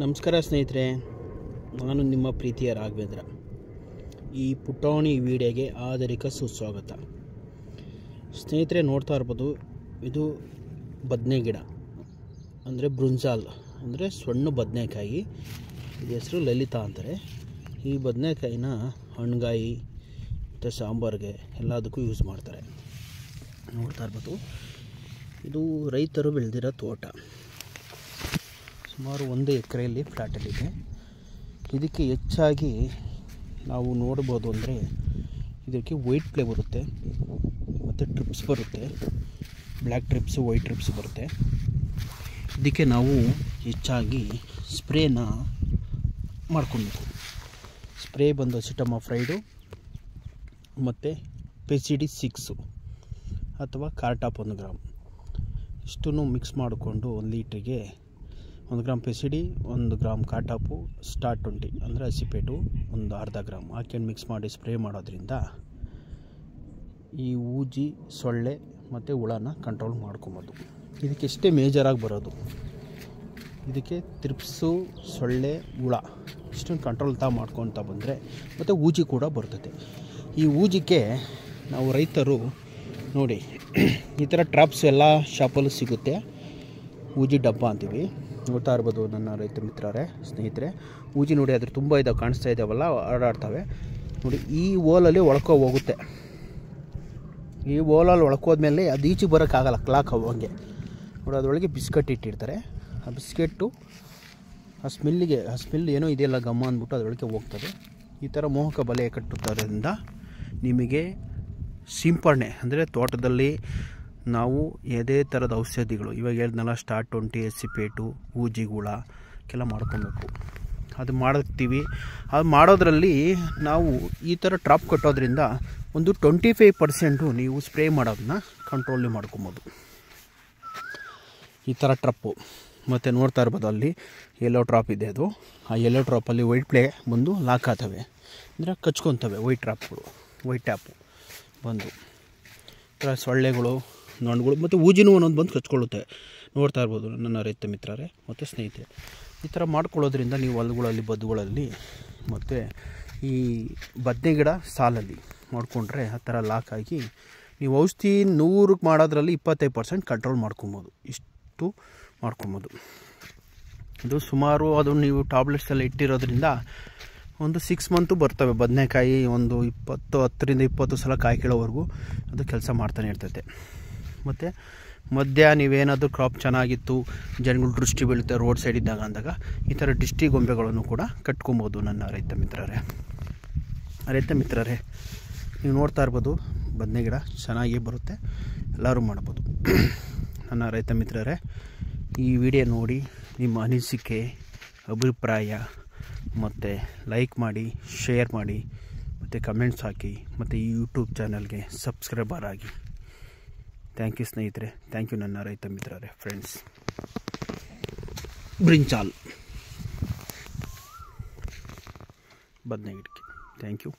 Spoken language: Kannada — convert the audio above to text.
ನಮಸ್ಕಾರ ಸ್ನೇಹಿತರೆ, ನಾನು ನಿಮ್ಮ ಪ್ರೀತಿಯ ರಾಘವೇಂದ್ರ. ಈ ಪುಟಾಣಿ ವಿಡಿಯೋಗೆ ಆದರಿಕ ಸುಸ್ವಾಗತ. ಸ್ನೇಹಿತರೆ, ನೋಡ್ತಾ ಇರ್ಬೋದು, ಇದು ಬದನೆ ಗಿಡ ಅಂದರೆ ಬ್ರುಂಜಾಲ್ ಅಂದರೆ ಸಣ್ಣ ಬದನೆಕಾಯಿ. ಇದು ಹೆಸರು ಲಲಿತಾ ಅಂತಾರೆ. ಈ ಬದನೆಕಾಯಿನ ಹಣ್ಣುಗಾಯಿ ಮತ್ತು ಸಾಂಬಾರಿಗೆ ಎಲ್ಲದಕ್ಕೂ ಯೂಸ್ ಮಾಡ್ತಾರೆ. ನೋಡ್ತಾ ಇರ್ಬೋದು, ಇದು ರೈತರು ಬೆಳೆದಿರೋ ತೋಟ. ಸುಮಾರು 1 ಎಕರೆಯಲ್ಲಿ ಫ್ಲ್ಯಾಟಲ್ಲಿದೆ. ಇದಕ್ಕೆ ಹೆಚ್ಚಾಗಿ ನಾವು ನೋಡ್ಬೋದು ಅಂದರೆ ಇದಕ್ಕೆ ವೈಟ್ ಫ್ಲೈ ಬರುತ್ತೆ ಮತ್ತು ಟ್ರಿಪ್ಸ್ ಬರುತ್ತೆ. ಬ್ಲ್ಯಾಕ್ ಟ್ರಿಪ್ಸು, ವೈಟ್ ಟ್ರಿಪ್ಸ್ ಬರುತ್ತೆ. ಇದಕ್ಕೆ ನಾವು ಹೆಚ್ಚಾಗಿ ಸ್ಪ್ರೇನ ಮಾಡ್ಕೊಬೇಕು. ಸ್ಪ್ರೇ ಬಂದು ಅಸಿಟಮಾಫ್ರೈಡು ಮತ್ತು ಪೆಸಿಡಿ 6 ಅಥವಾ ಕಾರ್ಟಾಪ್ 1 ಗ್ರಾಮ್ ಇಷ್ಟನ್ನು ಮಿಕ್ಸ್ ಮಾಡಿಕೊಂಡು 1 ಲೀಟ್ರಿಗೆ 1 ಗ್ರಾಮ್ ಪೆಸಿಡಿ, 1 ಗ್ರಾಮ್ ಕಾಟಾಪು, ಸ್ಟಾರ್ 20 ಅಂದರೆ ಹಸಿಪೇಟು ಒಂದು ಅರ್ಧ ಗ್ರಾಮ್ ಹಾಕ್ಕೊಂಡು ಮಿಕ್ಸ್ ಮಾಡಿ ಸ್ಪ್ರೇ ಮಾಡೋದ್ರಿಂದ ಈ ಊಜಿ, ಸೊಳ್ಳೆ ಮತ್ತು ಹುಳನ ಕಂಟ್ರೋಲ್ ಮಾಡ್ಕೊಬೋದು. ಇದಕ್ಕೆ ಎಷ್ಟೇ ಮೇಜರಾಗಿ ಬರೋದು, ಇದಕ್ಕೆ ತ್ರಿಪ್ಸು, ಸೊಳ್ಳೆ, ಹುಳ ಇಷ್ಟನ್ನು ಕಂಟ್ರೋಲ್ ಮಾಡ್ಕೊತಾ ಬಂದರೆ ಮತ್ತು ಊಜಿ ಕೂಡ ಬರ್ತದೆ. ಈ ಊಜಿಗೆ ನಾವು ರೈತರು ನೋಡಿ ಈ ಥರ ಟ್ರಾಪ್ಸ್ ಎಲ್ಲ ಶಾಪಲ್ಲೂ ಸಿಗುತ್ತೆ. ಊಜಿ ಡಬ್ಬ ಅಂತೀವಿ. ನೋಡ್ತಾ ಇರ್ಬೋದು ನನ್ನ ರೈತ ಮಿತ್ರರೇ, ಸ್ನೇಹಿತರೆ, ಊಜಿ ನೋಡಿ ಅದ್ರ ತುಂಬ ಇದಾವೆ, ಕಾಣಿಸ್ತಾ ಇದ್ದಾವಲ್ಲ, ಆಡಾಡ್ತವೆ ನೋಡಿ. ಈ ಓಲಲ್ಲಿ ಹೋಗುತ್ತೆ. ಈ ಓಲಲ್ಲಿ ಒಳ್ಕೋದ್ಮೇಲೆ ಅದು ಈಚೆಗೆ ಬರೋಕ್ಕಾಗಲ್ಲ, ಕ್ಲಾಕ್ ಅವಂಗೆ ನೋಡಿ. ಅದರೊಳಗೆ ಬಿಸ್ಕೆಟ್ ಇಟ್ಟಿರ್ತಾರೆ. ಆ ಬಿಸ್ಕೆಟ್ಟು ಆ ಸ್ಮೆಲ್ ಏನೋ ಇದೆಯಲ್ಲ ಗಮ್ಮ ಅಂದ್ಬಿಟ್ಟು ಅದರೊಳಗೆ ಹೋಗ್ತದೆ. ಈ ಥರ ಮೋಹಕ ಬಲೆ ಕಟ್ಟುತ್ತರಿಂದ ನಿಮಗೆ ಸಿಂಪಡಣೆ ಅಂದರೆ ತೋಟದಲ್ಲಿ ನಾವು ಯಾವುದೇ ಥರದ ಔಷಧಿಗಳು ಇವಾಗ ಹೇಳಿದ್ನಲ್ಲ, ಸ್ಟಾರ್ 20, ಹಸಿಪೇಟು, ಊಜಿಗುಳಕ್ಕೆಲ್ಲ ಮಾಡ್ಕೊಬೇಕು. ಅದು ಮಾಡ್ತೀವಿ. ಅದು ಮಾಡೋದ್ರಲ್ಲಿ ನಾವು ಈ ಥರ ಟ್ರಾಪ್ ಕಟ್ಟೋದ್ರಿಂದ ಒಂದು 25% ನೀವು ಸ್ಪ್ರೇ ಮಾಡೋದನ್ನ ಕಂಟ್ರೋಲ್ ಮಾಡ್ಕೊಬೋದು. ಈ ಥರ ಟ್ರಪ್ಪು ಮತ್ತು ನೋಡ್ತಾ ಇರ್ಬೋದು, ಅಲ್ಲಿ ಯೆಲ್ಲೋ ಟ್ರಾಪ್ ಇದೆ. ಅದು ಆ ಯೆಲ್ಲೋ ಟ್ರಾಪಲ್ಲಿ ವೈಟ್ ಪ್ಲೇ ಬಂದು ಲಾಕ್ ಆಗ್ತವೆ ಅಂದರೆ ಕಚ್ಕೊತವೆ. ವೈಟ್ ಟ್ಯಾಪು ಬಂದು ಈ ಥರ ಸೊಳ್ಳೆಗಳು, ನೊಣಗಳು ಮತ್ತು ಊಜಿನೂ ಒಂದೊಂದು ಬಂದು ಕಚ್ಕೊಳ್ಳುತ್ತೆ. ನೋಡ್ತಾ ಇರ್ಬೋದು ನನ್ನ ರೈತ ಮಿತ್ರರೇ ಮತ್ತು ಸ್ನೇಹಿತರೆ. ಈ ಥರ ಮಾಡ್ಕೊಳ್ಳೋದ್ರಿಂದ ನೀವು ಹೊಲಗಳಲ್ಲಿ, ಬದುಗಳಲ್ಲಿ ಮತ್ತು ಈ ಬದನೆ ಗಿಡ ಸಾಲಲ್ಲಿ ಮಾಡಿಕೊಂಡ್ರೆ ಆ ಥರ ಲಾಕ್ ಆಗಿ ನೀವು ಔಷಧಿ 100ಕ್ಕೆ ಮಾಡೋದ್ರಲ್ಲಿ 25% ಕಂಟ್ರೋಲ್ ಮಾಡ್ಕೊಬೋದು. ಇಷ್ಟು ಮಾಡ್ಕೊಬೋದು. ಇದು ಸುಮಾರು ಅದು ನೀವು ಟ್ಯಾಬ್ಲೆಟ್ಸ್ ಎಲ್ಲ ಇಟ್ಟಿರೋದ್ರಿಂದ ಒಂದು 6 ಮಂತು ಬರ್ತವೆ. ಬದನೆಕಾಯಿ ಒಂದು 10ರಿಂದ 20 ಸಲ ಕಾಯಿ ಕೀಳೋವರೆಗೂ ಅದು ಕೆಲಸ ಮಾಡ್ತಾನೆ ಇರ್ತೈತೆ. ಮತ್ತು ಮಧ್ಯ ನೀವೇನಾದರೂ ಕ್ರಾಪ್ ಚೆನ್ನಾಗಿತ್ತು, ಜನಗಳು ದೃಷ್ಟಿ ಬೀಳುತ್ತೆ ರೋಡ್ ಸೈಡ್ ಇದ್ದಾಗ ಅಂದಾಗ ಈ ಥರ ಡಿಸ್ಟಿ ಗೊಂಬೆಗಳನ್ನು ಕೂಡ ಕಟ್ಕೊಬೋದು. ನನ್ನ ರೈತ ಮಿತ್ರರೇ, ನೀವು ನೋಡ್ತಾ ಇರ್ಬೋದು, ಬದನೆ ಗಿಡ ಚೆನ್ನಾಗೇ ಬರುತ್ತೆ, ಎಲ್ಲರೂ ಮಾಡ್ಬೋದು. ನನ್ನ ರೈತ ಮಿತ್ರರೇ, ಈ ವಿಡಿಯೋ ನೋಡಿ ನಿಮ್ಮ ಅನಿಸಿಕೆ, ಅಭಿಪ್ರಾಯ ಮತ್ತು ಲೈಕ್ ಮಾಡಿ, ಶೇರ್ ಮಾಡಿ ಮತ್ತು ಕಮೆಂಟ್ಸ್ ಹಾಕಿ ಮತ್ತು ಈ ಯೂಟ್ಯೂಬ್ ಚಾನಲ್ಗೆ ಸಬ್ಸ್ಕ್ರೈಬರ್ ಆಗಿ. ಥ್ಯಾಂಕ್ ಯು ಸ್ನೇಹಿತರೆ, ಥ್ಯಾಂಕ್ ಯು ನನ್ನ ರೈತ ಮಿತ್ರರೇ, ಫ್ರೆಂಡ್ಸ್. ಬ್ರಿಂಜಾಲ್ ಬದನೆ ಗಿಡಕ್ಕೆ ಥ್ಯಾಂಕ್ ಯು.